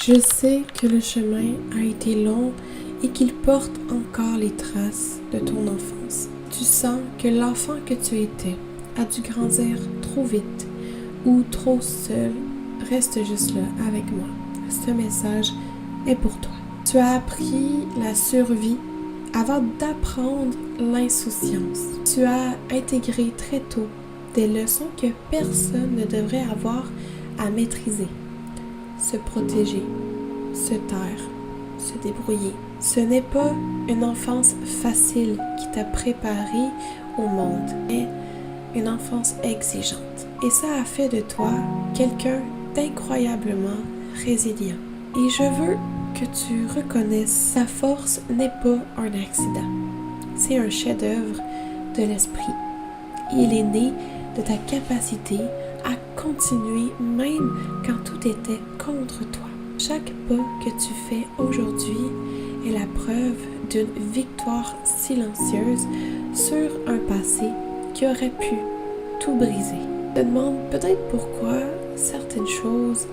Je sais que le chemin a été long et qu'il porte encore les traces de ton enfance. Tu sens que l'enfant que tu étais a dû grandir trop vite ou trop seul. Reste juste là avec moi. Ce message est pour toi. Tu as appris la survie avant d'apprendre l'insouciance. Tu as intégré très tôt des leçons que personne ne devrait avoir à maîtriser. Se protéger, se taire, se débrouiller. Ce n'est pas une enfance facile qui t'a préparé au monde, mais une enfance exigeante. Et ça a fait de toi quelqu'un d'incroyablement résilient. Et je veux que tu reconnaisses ta force n'est pas un accident. C'est un chef-d'œuvre de l'esprit. Il est né de ta capacité à continuer même quand tout était contre toi. Chaque pas que tu fais aujourd'hui est la preuve d'une victoire silencieuse sur un passé qui aurait pu tout briser. Je te demande peut-être pourquoi certaines choses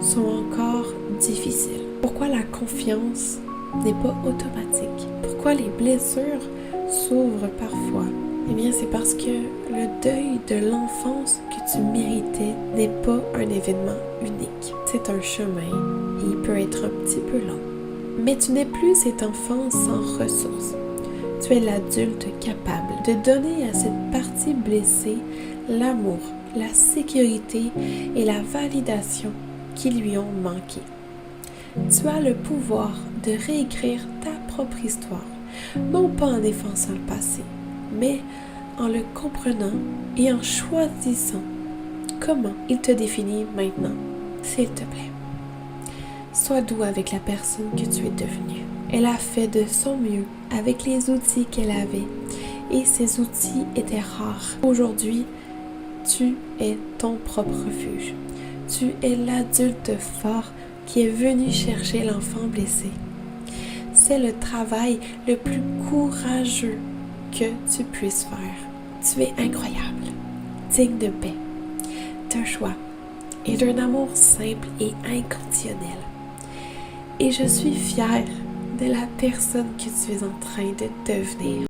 sont encore difficiles. Pourquoi la confiance n'est pas automatique? Pourquoi les blessures s'ouvrent parfois? Eh bien, c'est parce que le deuil de l'enfance que tu méritais n'est pas un événement unique. C'est un chemin et il peut être un petit peu long. Mais tu n'es plus cet enfant sans ressources. Tu es l'adulte capable de donner à cette partie blessée l'amour, la sécurité et la validation qui lui ont manqué. Tu as le pouvoir de réécrire ta propre histoire, non pas en effaçant le passé, mais en le comprenant et en choisissant comment il te définit maintenant. S'il te plaît, sois doux avec la personne que tu es devenue. Elle a fait de son mieux avec les outils qu'elle avait et ces outils étaient rares. Aujourd'hui, tu es ton propre refuge. Tu es l'adulte fort qui est venu chercher l'enfant blessé. C'est le travail le plus courageux que tu puisses faire. Tu es incroyable, digne de paix, d'un choix et d'un amour simple et inconditionnel. Et je suis fière de la personne que tu es en train de devenir.